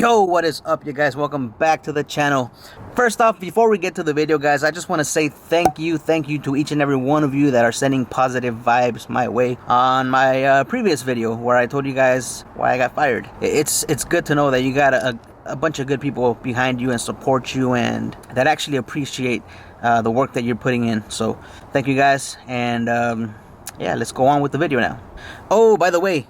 Yo, what is up, you guys? Welcome back to the channel. First off, before we get to the video, guys, I just want to say thank you to each and every one of you that are sending positive vibes my way on my previous video where I told you guys why I got fired. It's good to know that you got a bunch of good people behind you and support you and that actually appreciate the work that you're putting in. So thank you guys, and yeah, let's go on with the video now. Oh, by the way,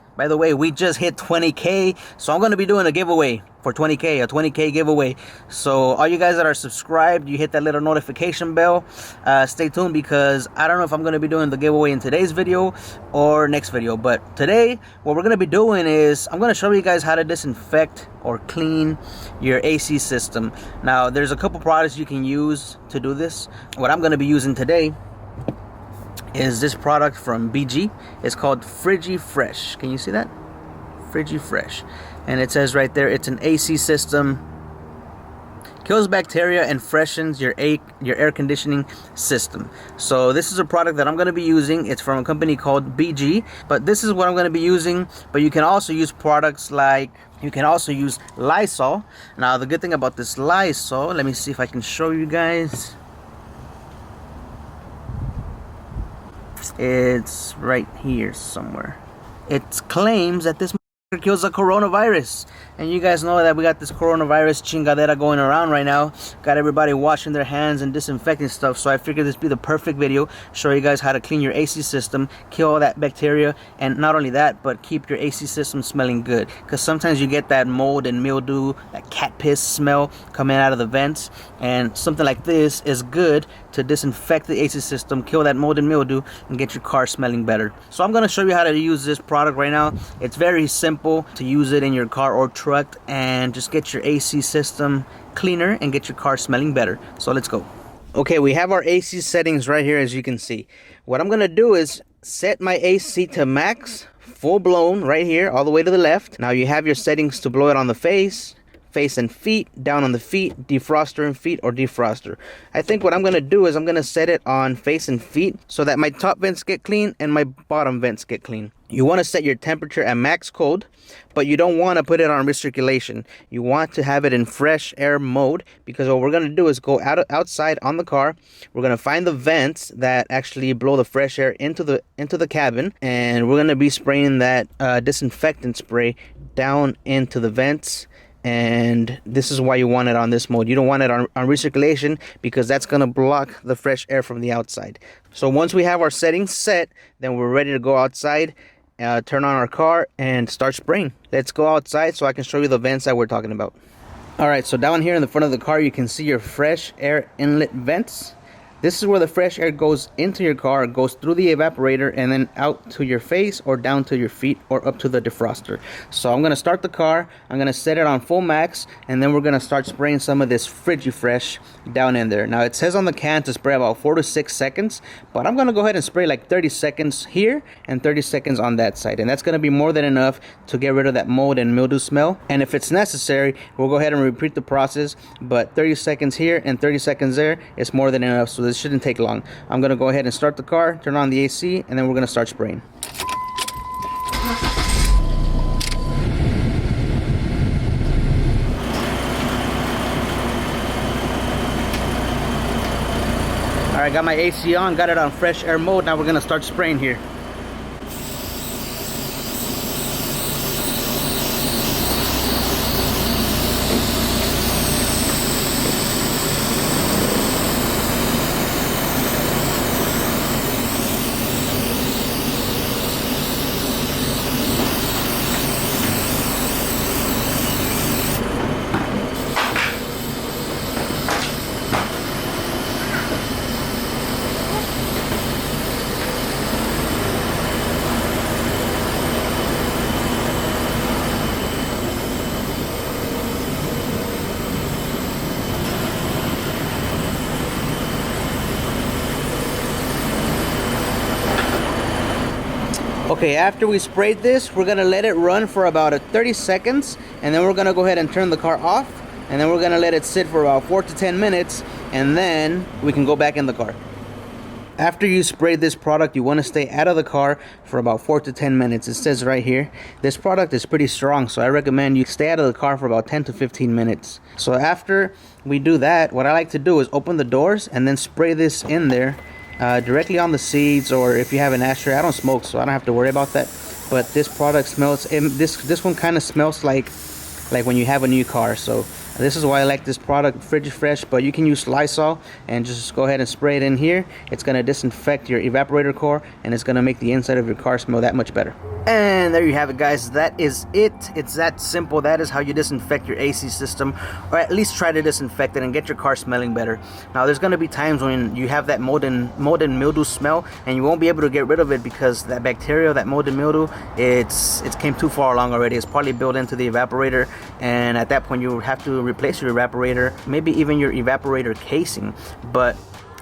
we just hit 20k, so I'm going to be doing a giveaway for 20k, a 20k giveaway. So all you guys that are subscribed, you hit that little notification bell. Stay tuned, because I don't know if I'm going to be doing the giveaway in today's video or next video, but today what we're going to be doing is I'm going to show you guys how to disinfect or clean your AC system. Now, there's a couple products you can use to do this. What I'm going to be using today is this product from BG. It's called Frigifresh. Can you see that? Frigifresh. And it says right there, it's an AC system. Kills bacteria and freshens your air conditioning system. So this is a product that I'm going to be using. It's from a company called BG, but this is what I'm going to be using. But you can also use products like, you can also use Lysol. Now, the good thing about this Lysol, let me see if I can show you guys. It's right here somewhere. It claims that this kills the coronavirus, and you guys know that we got this coronavirus chingadera going around right now. Got everybody washing their hands and disinfecting stuff, so I figured this would be the perfect video, show you guys how to clean your AC system, kill all that bacteria, and not only that, but keep your AC system smelling good, because sometimes you get that mold and mildew, that cat piss smell coming out of the vents, and something like this is good to disinfect the AC system, kill that mold and mildew, and get your car smelling better. So I'm going to show you how to use this product right now. It's very simple to use it in your car or truck, and just get your AC system cleaner and get your car smelling better. So let's go. Okay, we have our AC settings right here, as you can see. What I'm going to do is set my AC to max, full blown right here, all the way to the left. Now you have your settings to blow it on the face and feet, down on the feet, defroster and feet, or defroster. I think what I'm going to do is I'm going to set it on face and feet so that my top vents get clean and my bottom vents get clean. You want to set your temperature at max cold, but you don't want to put it on recirculation. You want to have it in fresh air mode, because what we're going to do is go outside on the car. We're going to find the vents that actually blow the fresh air into the cabin, and we're going to be spraying that disinfectant spray down into the vents. And this is why you want it on this mode. You don't want it on recirculation, because that's going to block the fresh air from the outside. So once we have our settings set, then we're ready to go outside, turn on our car, and start spraying. Let's go outside so I can show you the vents that we're talking about. Alright, so down here in the front of the car, you can see your fresh air inlet vents. This is where the fresh air goes into your car, goes through the evaporator, and then out to your face or down to your feet or up to the defroster. So I'm going to start the car, I'm going to set it on full max, and then we're going to start spraying some of this Frigifresh down in there. Now, it says on the can to spray about 4 to 6 seconds, but I'm going to go ahead and spray like 30 seconds here and 30 seconds on that side. And that's going to be more than enough to get rid of that mold and mildew smell. And if it's necessary, we'll go ahead and repeat the process, but 30 seconds here and 30 seconds there is more than enough. So this shouldn't take long. I'm going to go ahead and start the car, turn on the AC, and then we're going to start spraying. Alright, got my AC on, got it on fresh air mode. Now we're going to start spraying here. Okay, after we sprayed this, we're gonna let it run for about 30 seconds, and then we're gonna go ahead and turn the car off, and then we're gonna let it sit for about 4 to 10 minutes, and then we can go back in the car. After you spray this product, you want to stay out of the car for about 4 to 10 minutes. It says right here, this product is pretty strong, so I recommend you stay out of the car for about 10 to 15 minutes. So after we do that, what I like to do is open the doors and then spray this in there directly on the seats, or if you have an ashtray. I don't smoke, so I don't have to worry about that. But this product smells, this one kind of smells like when you have a new car. So this is why I like this product, Fridge Fresh. But you can use Lysol and just go ahead and spray it in here. It's going to disinfect your evaporator core, and it's going to make the inside of your car smell that much better. And there you have it, guys. That is it. It's that simple. That is how you disinfect your AC system, or at least try to disinfect it and get your car smelling better. Now, there's going to be times when you have that mold and mildew smell, and you won't be able to get rid of it because that bacteria, that mold and mildew, it came too far along already. It's partly built into the evaporator, and at that point you have to replace your evaporator, maybe even your evaporator casing. But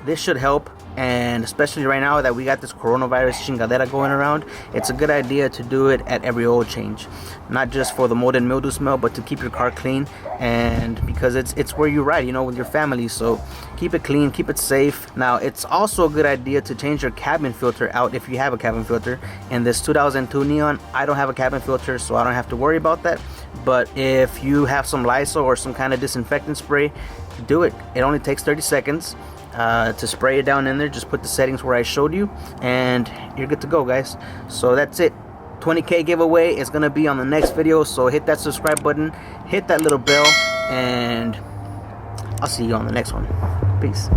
this should help, and especially right now that we got this coronavirus chingadera going around, it's a good idea to do it at every oil change, not just for the mold and mildew smell, but to keep your car clean. And because it's where you ride, you know, with your family, so keep it clean, keep it safe. Now, it's also a good idea to change your cabin filter out if you have a cabin filter. In this 2002 Neon, I don't have a cabin filter, so I don't have to worry about that. But if you have some Lysol or some kind of disinfectant spray, do it. It only takes 30 seconds to spray it down in there. Just put the settings where I showed you, and you're good to go, guys. So that's it. 20K giveaway is gonna be on the next video, so hit that subscribe button, hit that little bell, and I'll see you on the next one. Peace.